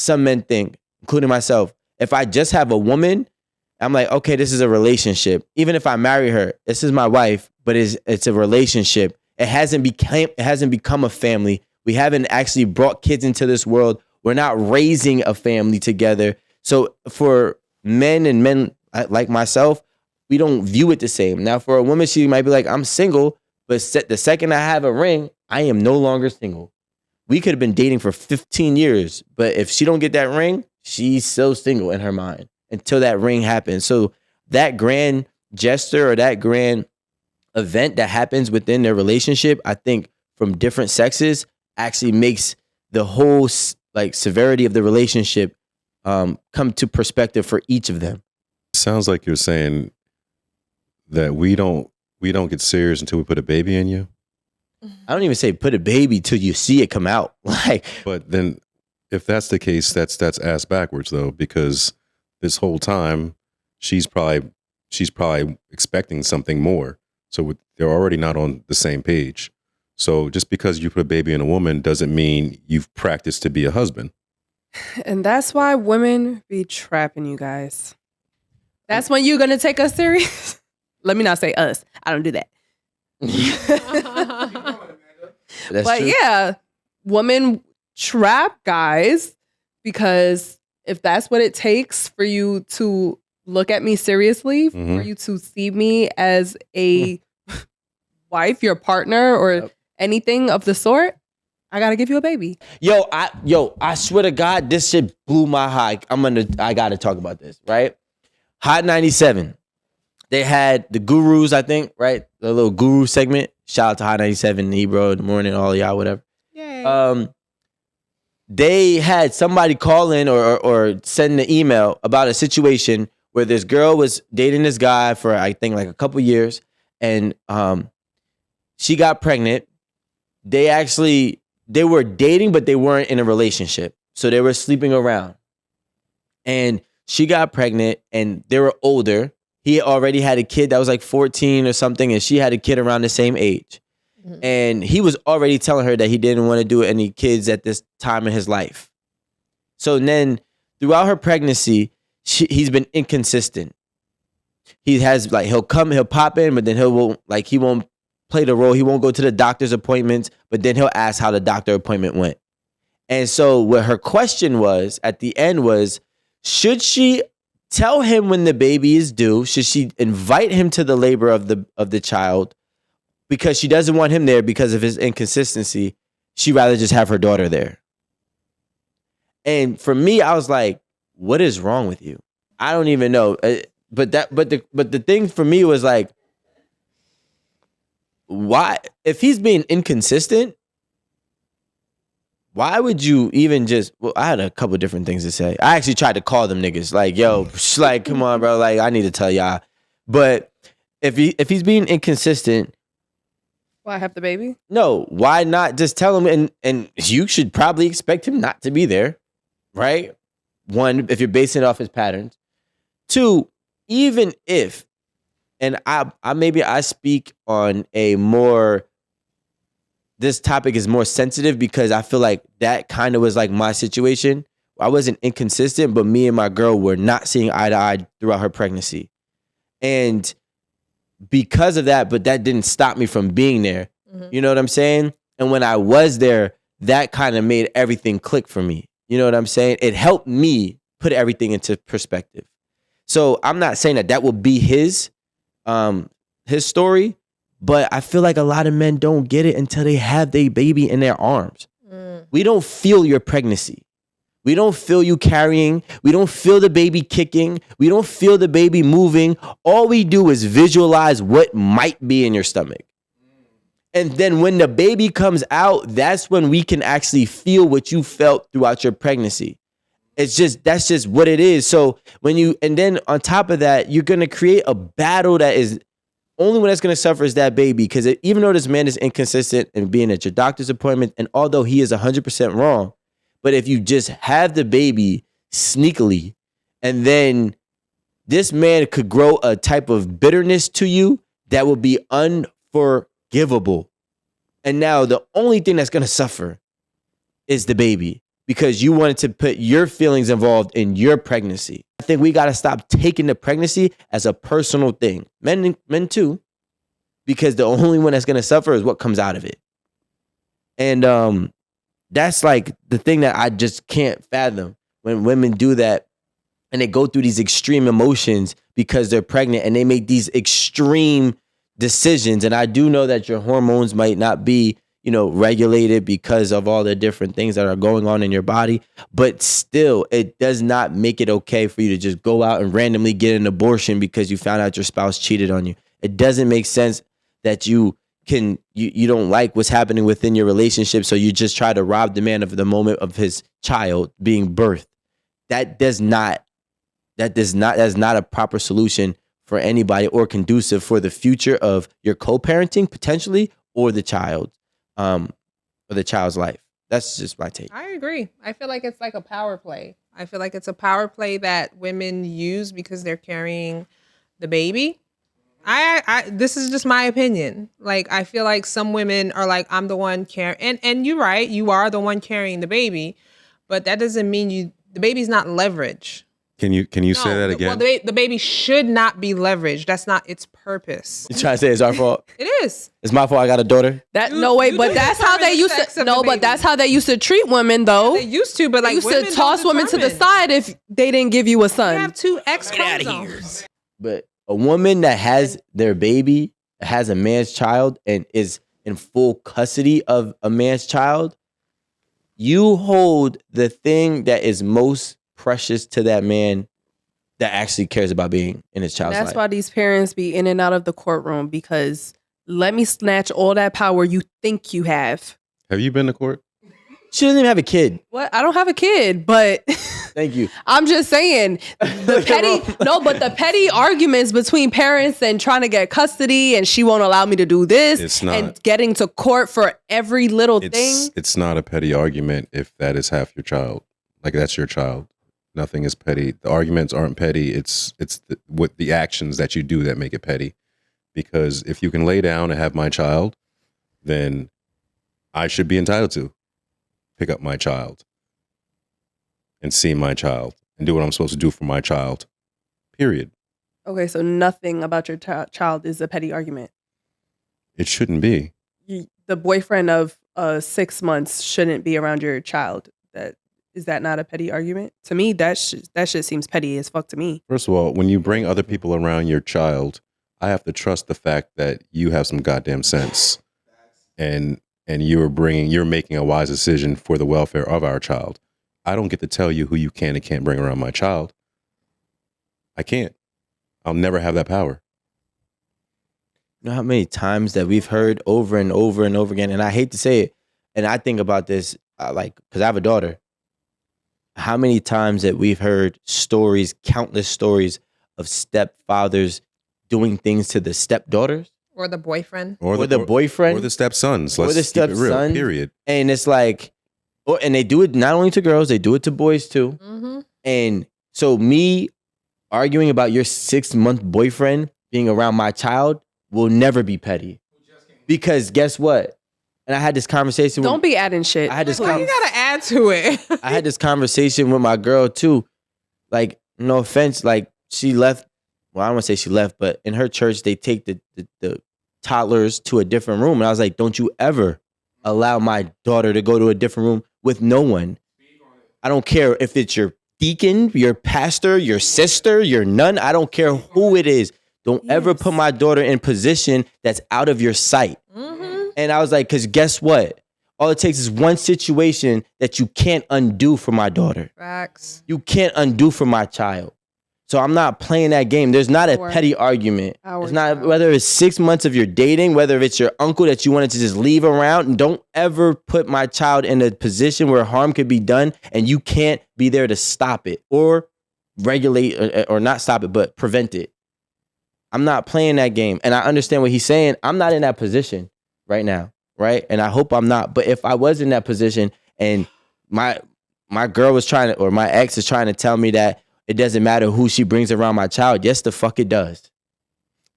some men think, including myself, if I just have a woman, I'm like, okay, this is a relationship. Even if I marry her, this is my wife, but it's a relationship. It hasn't become a family. We haven't actually brought kids into this world. We're not raising a family together. So for men like myself, we don't view it the same. Now, for a woman, she might be like, I'm single, but the second I have a ring, I am no longer single. We could have been dating for 15 years, but if she don't get that ring, she's still single in her mind until that ring happens. So that grand gesture or that grand event that happens within their relationship, I think from different sexes actually makes the whole severity of the relationship come to perspective for each of them. Sounds like you're saying that we don't get serious until we put a baby in you. I don't even say put a baby till you see it come out. But then if that's the case, that's ass backwards though, because this whole time she's probably expecting something more. So they're already not on the same page. So just because you put a baby in a woman doesn't mean you've practiced to be a husband. And that's why women be trapping you guys. That's when you're going to take us serious. Let me not say us. I don't do that. But true. Yeah, women trap guys because if that's what it takes for you to look at me seriously, for you to see me as a wife, your partner, or anything of the sort, I gotta give you a baby. I swear to God, this shit blew my high. I gotta talk about this, right? Hot 97. They had the gurus, I think, right? The little guru segment. Shout out to Hot 97, Ebro, in the morning, all y'all, whatever. Yay. They had somebody call in or send an email about a situation where this girl was dating this guy for, I think, like a couple years, and she got pregnant. They were dating, but they weren't in a relationship. So they were sleeping around. And she got pregnant, and they were older. He already had a kid that was like 14 or something, and she had a kid around the same age. Mm-hmm. And he was already telling her that he didn't want to do any kids at this time in his life. So then throughout her pregnancy, he's been inconsistent. He has he'll pop in, but then he won't play the role. He won't go to the doctor's appointments, but then he'll ask how the doctor appointment went. And so what her question was at the end was, should she tell him when the baby is due? Should she invite him to the labor of the child? Because she doesn't want him there because of his inconsistency. She'd rather just have her daughter there. And for me, I was like, what is wrong with you? I don't even know. But the thing for me was like, why, if he's being inconsistent, why would you even I had a couple different things to say. I actually tried to call them niggas like, yo, come on, bro. Like, I need to tell y'all. But if he's being inconsistent, why have the baby? No, why not just tell him? And you should probably expect him not to be there, right? One, if you're basing it off his patterns. Two, even if, and I speak on a more, this topic is more sensitive because I feel like that kind of was like my situation. I wasn't inconsistent, but me and my girl were not seeing eye to eye throughout her pregnancy. And because of that, but that didn't stop me from being there. Mm-hmm. You know what I'm saying? And when I was there, that kind of made everything click for me. You know what I'm saying? It helped me put everything into perspective. So I'm not saying that will be his story, but I feel like a lot of men don't get it until they have their baby in their arms. Mm. We don't feel your pregnancy. We don't feel you carrying. We don't feel the baby kicking. We don't feel the baby moving. All we do is visualize what might be in your stomach. And then when the baby comes out, that's when we can actually feel what you felt throughout your pregnancy. That's just what it is. So and then on top of that, you're going to create a battle that is only one that's going to suffer is that baby. Because even though this man is inconsistent in being at your doctor's appointment, and although he is 100% wrong, but if you just have the baby sneakily, and then this man could grow a type of bitterness to you that will be unforgivable. And now the only thing that's going to suffer is the baby. because you wanted to put your feelings involved in your pregnancy. I think we got to stop taking the pregnancy as a personal thing. Men too, because the only one that's going to suffer is what comes out of it. And that's like the thing that I just can't fathom, when women do that and they go through these extreme emotions because they're pregnant and they make these extreme decisions. And I do know that your hormones might not be, regulated because of all the different things that are going on in your body, but still, it does not make it okay for you to just go out and randomly get an abortion because you found out your spouse cheated on you. It doesn't make sense that you don't like what's happening within your relationship, so you just try to rob the man of the moment of his child being birthed. That's not a proper solution for anybody, or conducive for the future of your co-parenting potentially, or the child, or the child's life. That's just my take. I agree. I feel like it's like a power play. I feel like it's a power play that women use because they're carrying the baby. This is just my opinion. Like, I feel like some women are like, I'm the one carrying, and you're right, you are the one carrying the baby, but that doesn't mean the baby's not leverage. Can you say that again? Well, the baby should not be leveraged. That's not its purpose. You trying to say it's our fault? It is. It's my fault I got a daughter? But that's how they used to. No, but that's how they used to treat women, though. They used to, but like, they used to toss women to the side if they didn't give you a son. You have two X chromosomes. But a woman that has their baby, has a man's child, and is in full custody of a man's child, you hold the thing that is most precious to that man that actually cares about being in his child's life. That's why these parents be in and out of the courtroom, because let me snatch all that power you think you have. Have you been to court? She doesn't even have a kid. What? I don't have a kid, but thank you. I'm just saying the petty arguments between parents and trying to get custody, and she won't allow me to do this. It's not, and getting to court for every little thing. It's not a petty argument if that is half your child. Like, that's your child. Nothing is petty. The arguments aren't petty. It's the actions that you do that make it petty. Because if you can lay down and have my child, then I should be entitled to pick up my child and see my child and do what I'm supposed to do for my child. Period. Okay, so nothing about your child is a petty argument. It shouldn't be. The boyfriend of 6 months shouldn't be around your child. Is that not a petty argument? To me, that shit seems petty as fuck to me. First of all, when you bring other people around your child, I have to trust the fact that you have some goddamn sense, and you're making a wise decision for the welfare of our child. I don't get to tell you who you can and can't bring around my child. I can't. I'll never have that power. You know how many times that we've heard over and over and over again, and I hate to say it, and I think about this, because I have a daughter. How many times that we've heard stories, countless stories of stepfathers doing things to the stepdaughters, or the boyfriend, or the boyfriend, or the stepsons. Or the stepson. Period. And it's like, and they do it not only to girls, they do it to boys too. Mm-hmm. And so me arguing about your 6-month boyfriend being around my child will never be petty, because guess what? And I had this conversation. Don't be adding shit. You gotta add to it. I had this conversation with my girl too. Like, no offense, like, she left. Well, I don't want to say she left, but in her church, they take the toddlers to a different room. And I was like, don't you ever allow my daughter to go to a different room with no one. I don't care if it's your deacon, your pastor, your sister, your nun. I don't care who it is. Don't ever put my daughter in position that's out of your sight. Mm-hmm. And I was like, because guess what? All it takes is one situation that you can't undo for my daughter. Facts. You can't undo for my child. So I'm not playing that game. There's not a petty argument. It's not, whether it's 6 months of your dating, whether it's your uncle that you wanted to just leave around. And don't ever put my child in a position where harm could be done and you can't be there to stop it or regulate, or not stop it, but prevent it. I'm not playing that game. And I understand what he's saying. I'm not in that position right now, right? And I hope I'm not. But if I was in that position and my girl was trying to, or my ex is trying to tell me that it doesn't matter who she brings around my child, yes, the fuck it does.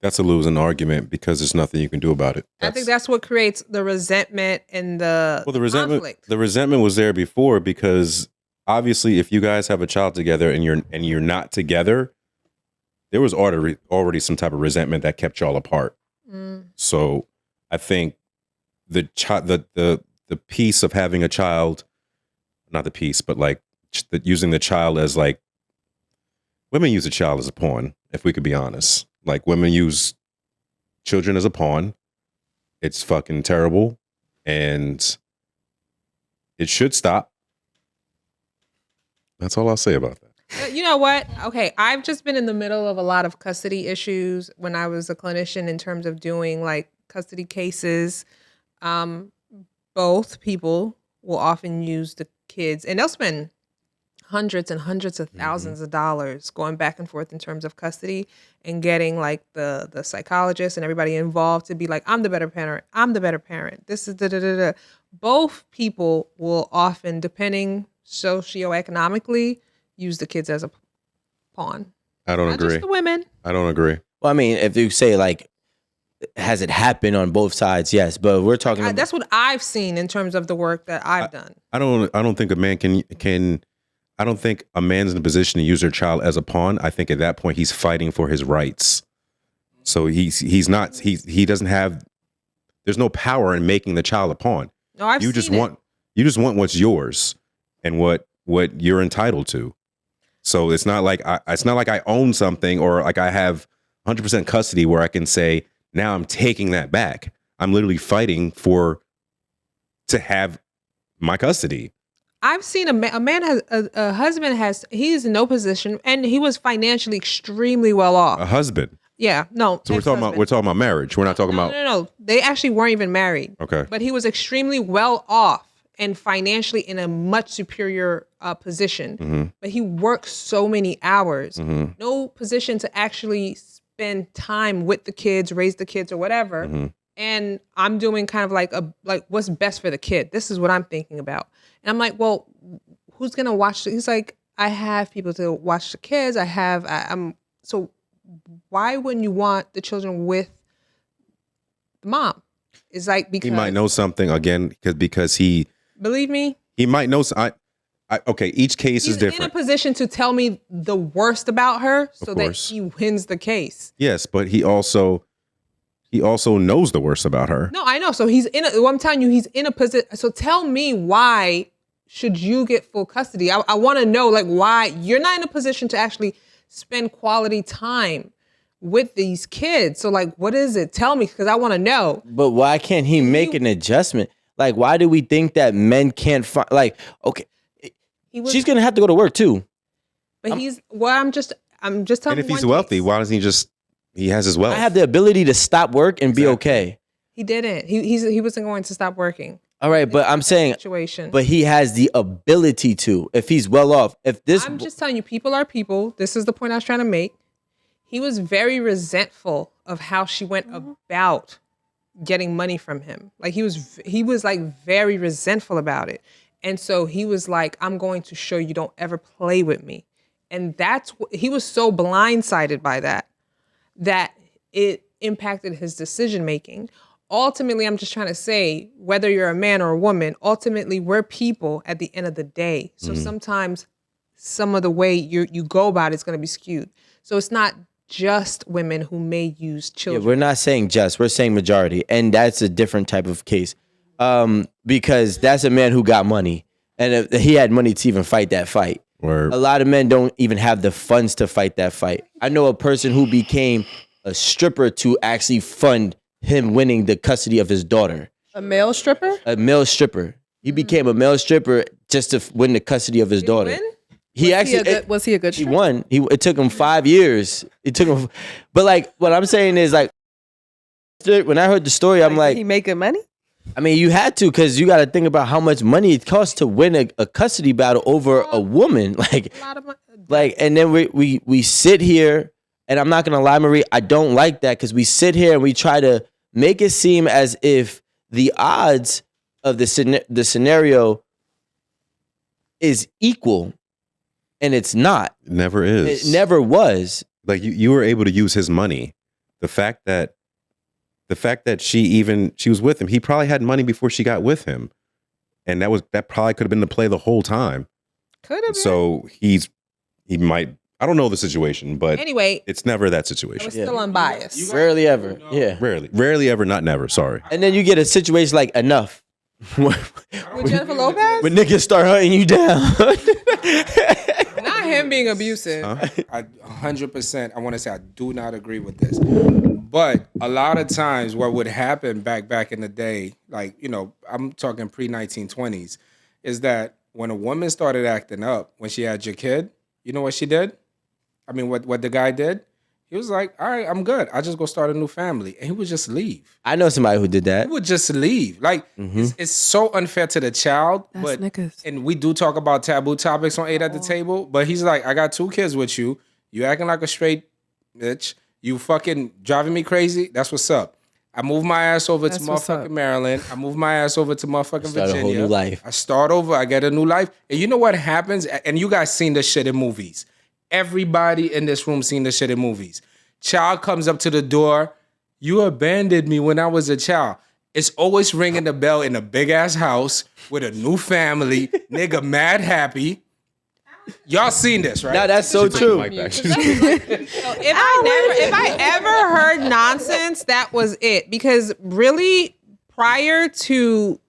That's a losing argument because there's nothing you can do about it. I think that's what creates the resentment and the conflict. The resentment was there before because obviously, if you guys have a child together and you're not together, there was already some type of resentment that kept y'all apart. So I think the piece of having a child, not the piece, but like using the child as like, women use a child as a pawn, if we could be honest. Like, women use children as a pawn. It's fucking terrible. And it should stop. That's all I'll say about that. You know what? Okay, I've just been in the middle of a lot of custody issues when I was a clinician in terms of doing like custody cases. Both people will often use the kids, and they'll spend hundreds and hundreds of thousands of dollars going back and forth in terms of custody and getting like the psychologist and everybody involved to be like, I'm the better parent. I'm the better parent. This is da-da-da-da. Both people will often, depending socioeconomically, use the kids as a pawn. I don't Not agree. just the women. I don't agree. Well, I mean, if you say like, has it happened on both sides? Yes, but we're talking about That's what I've seen in terms of the work that I've done. I don't think a man can. I don't think a man's in a position to use their child as a pawn. I think at that point he's fighting for his rights. So he doesn't have. There's no power in making the child a pawn. No, I've you seen just it. want what's yours and what you're entitled to. So it's not like I own something or like I have 100% custody where I can say now I'm taking that back. I'm literally fighting to have my custody. I've seen a man has a husband has, he's in no position and he was financially extremely well off. A husband. Yeah, no. So we're talking about marriage. We're not talking about. No. They actually weren't even married. Okay. But he was extremely well off and financially in a much superior position. But he worked so many hours. No position to actually spend time with the kids, raise the kids or whatever. And I'm doing kind of like what's best for the kid. This is what I'm thinking about. And I'm like, well, who's gonna watch? He's like, I have people to watch the kids. So why wouldn't you want the children with the mom? It's like because he might know something again because he. Believe me. He might know. Okay, each case is different. He's in a position to tell me the worst about her so that he wins the case. Yes, but he also knows the worst about her. No, I know. So I'm telling you, he's in a position. So tell me, why should you get full custody? I want to know, like, why you're not in a position to actually spend quality time with these kids. So, like, what is it? Tell me, because I want to know. But why can't he make an adjustment? Like, why do we think that men can't find? Like, okay, she's gonna have to go to work too. But I'm just telling you. And if he's wealthy, why doesn't he just? He has his wealth. I have the ability to stop work and be okay. He didn't. He wasn't going to stop working. All right, but I'm saying, situation. But he has the ability to, if he's well off. I'm just telling you, people are people. This is the point I was trying to make. He was very resentful of how she went about getting money from him. Like he was like very resentful about it. And so he was like, I'm going to show you, don't ever play with me. And he was so blindsided by that it impacted his decision making. Ultimately, I'm just trying to say, whether you're a man or a woman, ultimately we're people at the end of the day. So sometimes some of the way you go about it's going to be skewed. So it's not just women who may use children. Yeah, we're not saying just, we're saying majority. And that's a different type of case. Because that's a man who got money. And he had money to even fight that fight. Word. A lot of men don't even have the funds to fight that fight. I know a person who became a stripper to actually fund him winning the custody of his daughter. A male stripper? A male stripper. He became a male stripper just to win the custody of his daughter. Was he a good stripper? He won. It took him 5 years. But like what I'm saying is like, when I heard the story, I'm like, did he make good money? I mean, you had to, because you got to think about how much money it costs to win a custody battle over a woman. Like, A lot of money. and then we sit here, and I'm not gonna lie, Marie, I don't like that, because we sit here and we try to make it seem as if the odds of the scenario is equal, and it's not. It never is. It never was. Like you were able to use his money the fact that she was with him, he probably had money before she got with him. And that probably could have been the play the whole time. Could have been. So he might, I don't know the situation, but anyway, it's never that I was situation. still unbiased. Rarely ever. Yeah. Rarely ever, not never. Sorry. And then you get a situation like Enough. With Jennifer Lopez? When niggas start hunting you down. Not him being abusive. I 100%, I want to say I do not agree with this. But a lot of times what would happen back in the day, like, you know, I'm talking pre-1920s, is that when a woman started acting up when she had your kid, you know what she did? I mean, what the guy did? He was like, all right, I'm good. I just go start a new family. And he would just leave. I know somebody who did that. He would just leave. Like, it's so unfair to the child. That's niggas. And we do talk about taboo topics on 8 at the Table. But he's like, I got 2 kids with you. You acting like a straight bitch. You fucking driving me crazy. That's what's up. I moved my ass over to motherfucking Maryland. I moved my ass over to motherfucking Start Virginia. a whole new life. I start over. I get a new life. And you know what happens? And you guys seen this shit in movies. Everybody in this room seen this shit in movies. Child comes up to the door. You abandoned me when I was a child. It's always ringing the bell in a big ass house with a new family. Nigga mad happy. Y'all seen this, right? Now that's so true. If I ever heard nonsense, that was it. Because really, prior to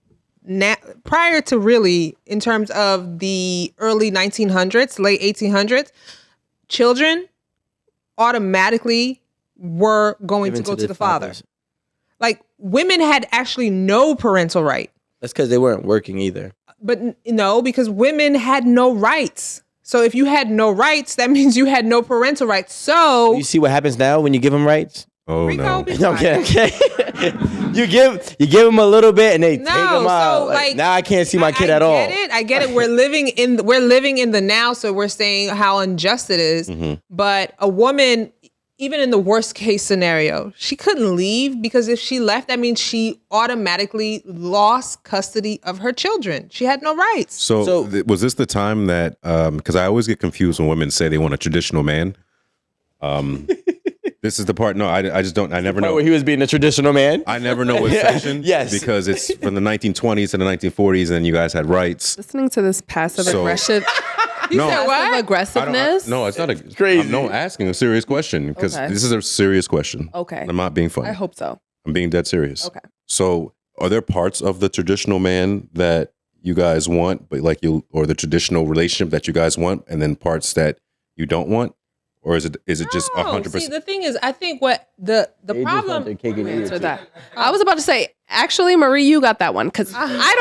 really, in terms of the early 1900s, late 1800s, children automatically were going to go to the father. fathers. Like, women had actually no parental right. That's because they weren't working either. But no, because women had no rights. So if you had no rights, that means you had no parental rights. So You see what happens now when you give them rights? Oh, no. Okay. you give them a little bit and they take them out. so, like, now I can't see my kid at all. I get it. We're living in the now, so we're saying how unjust it is. But a woman, even in the worst case scenario, she couldn't leave, because if she left, that means she automatically lost custody of her children. She had no rights. So was this the time that, because I always get confused when women say they want a traditional man. This is the part. No, I just don't. I never know. Where he was being a traditional man. I never know what section. Yes. Because it's from the 1920s to the 1940s, and you guys had rights. Listening to this passive aggressive. No, said what? Passive aggressiveness. no, it's not crazy. I'm no asking a serious question, because Okay. this is a serious question. Okay. I'm not being funny. I hope so. I'm being dead serious. Okay. So, are there parts of the traditional man that you guys want, but or the traditional relationship that you guys want, and then parts that you don't want, or is it just No, 100%? See, the thing is, I think what the They just want problem. their cake and eat Answer it. that. I was about to say, actually, Marie, you got that one, because I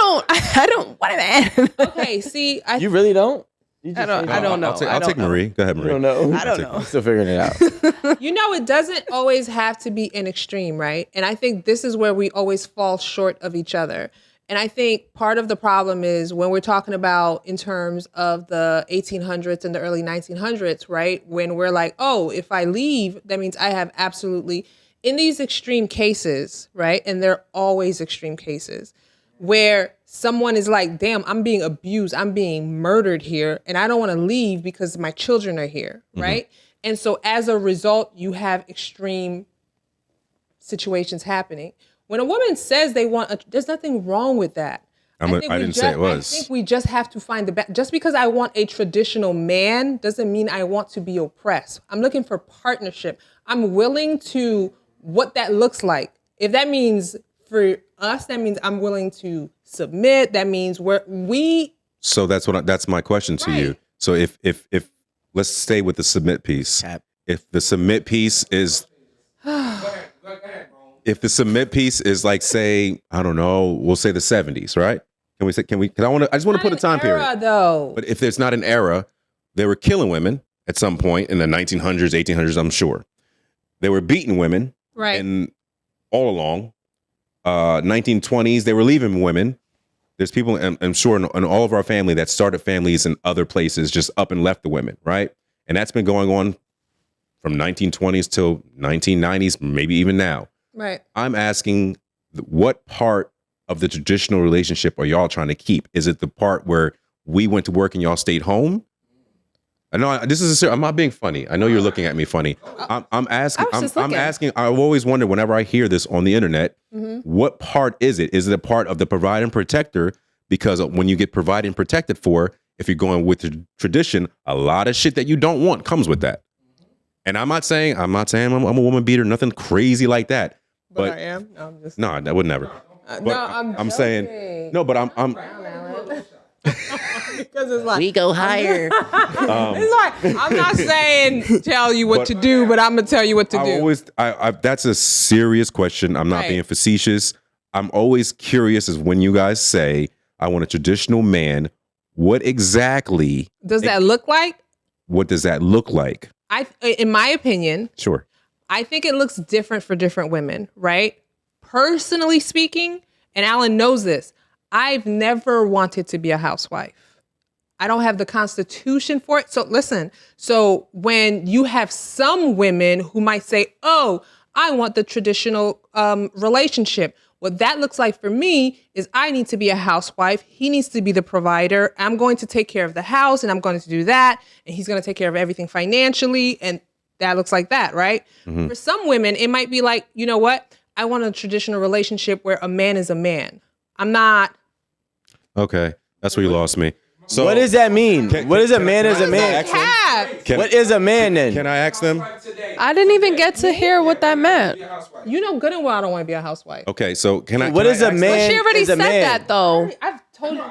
don't want to. Okay, see, You really don't? You just I say- don't know. I'll take Marie. Go ahead, You Marie. don't know. I don't know. I'm still figuring it out. it doesn't always have to be an extreme, right? And I think this is where we always fall short of each other. And I think part of the problem is when we're talking about in terms of the 1800s and the early 1900s, right? When we're like, oh, if I leave, that means I have absolutely, in these extreme cases, right? And they're always extreme cases where someone is like, damn, I'm being abused, I'm being murdered here, and I don't want to leave because my children are here, right? And so as a result, you have extreme situations happening. When a woman says they want, there's nothing wrong with that. I didn't say it was. I think we just have to find the best. Just because I want a traditional man doesn't mean I want to be oppressed. I'm looking for partnership. I'm willing to what that looks like. If that means for us, that means I'm willing to submit. That means So that's my question to you. Right. So if let's stay with the submit piece. Cap. If the submit piece is if the submit piece is like, say, I don't know, we'll say the 70s, right? Because I just want to put a time period. Though. But if there's not an era, they were killing women at some point in the 1900s, 1800s, I'm sure. They were beating women. Right. And all along, 1920s, they were leaving women. There's people, I'm sure, in all of our family that started families in other places, just up and left the women, right? And that's been going on from 1920s till 1990s, maybe even now. Right. I'm asking, what part of the traditional relationship are y'all trying to keep? Is it the part where we went to work and y'all stayed home? I know this is I'm not being funny. I know you're looking at me funny. I'm asking. I was just I'm looking. asking. I've always wondered whenever I hear this on the internet, Mm-hmm. what part is it? Is it a part of the provide and protector? Because when you get provided and protected for, if you're going with the tradition, a lot of shit that you don't want comes with that. And I'm not saying I'm a woman beater, nothing crazy like that. But I am. No, I'm just. No, I would never. But no, I'm saying no, but I'm because it's like We go higher. it's like I'm not saying tell you what to do, but I'm gonna tell you what to do. That's a serious question. I'm not Right. being facetious. I'm always curious as when you guys say, I want a traditional man, what exactly Does that look like? what does that look like? In my opinion, Sure. I think it looks different for different women, right? Personally speaking, and Alan knows this, I've never wanted to be a housewife. I don't have the constitution for it. So listen, so when you have some women who might say, oh, I want the traditional relationship. What that looks like for me is I need to be a housewife. He needs to be the provider. I'm going to take care of the house and I'm going to do that. And he's going to take care of everything financially. And that looks like that, right? Mm-hmm. For some women, it might be like, you know what? I want a traditional relationship where a man is a man. I'm not. Okay. That's where you lost me. So What does that mean? What is a man as a man? Cap. What is a man then? Can I ask them? I didn't even get to hear what that meant. You know good and well I don't want to be a housewife. Okay, so can I? What can is I a ask man? them? She already is a said man. that though. I've told you.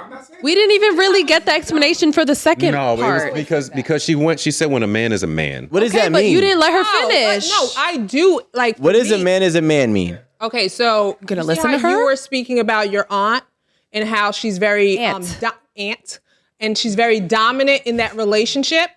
We didn't even really get the explanation for the second No, it part. was because she said when a man is a man. What does Okay, that but mean? you didn't let her No, finish. No, I do like. What does a me- man as a man mean? Okay, so Gonna you see listen how to her? You were speaking about your aunt and how she's very Aunt. aunt, and she's very dominant in that relationship,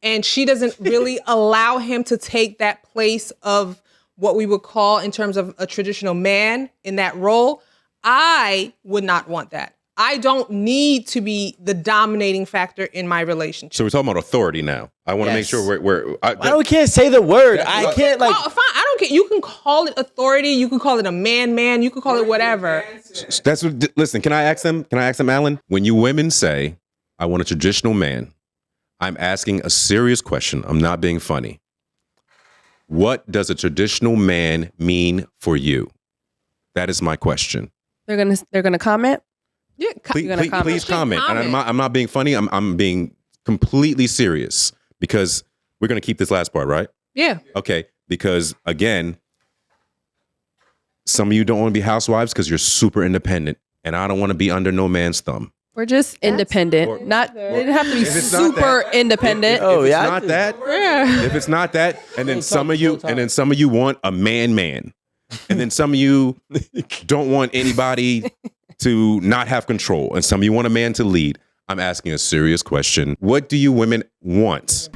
and she doesn't really allow him to take that place of what we would call in terms of a traditional man in that role. I would not want that. I don't need to be the dominating factor in my relationship. So we're talking about authority now. I want to make Yes. sure we're I can't say the word. I can't like. Oh, fine. I don't care. You can call it authority. You can call it a man. You can call it whatever. That's what. Listen, can I ask them? Can I ask them, Alan? When you women say, "I want a traditional man," I'm asking a serious question. I'm not being funny. What does a traditional man mean for you? That is my question. They're gonna comment. Yeah, Please comment. And I'm not being funny. I'm being completely serious because we're gonna keep this last part, right? Yeah. Okay. Because again, some of you don't want to be housewives because you're super independent, and I don't want to be under no man's thumb. We're just independent. Not they didn't have to be If it's not super that- independent. Oh, if it's yeah, I not just- that, Yeah. if it's not that, and then some of you want a man, and then some of you don't want anybody to not have control, and some of you want a man to lead. I'm asking a serious question. What do you women want?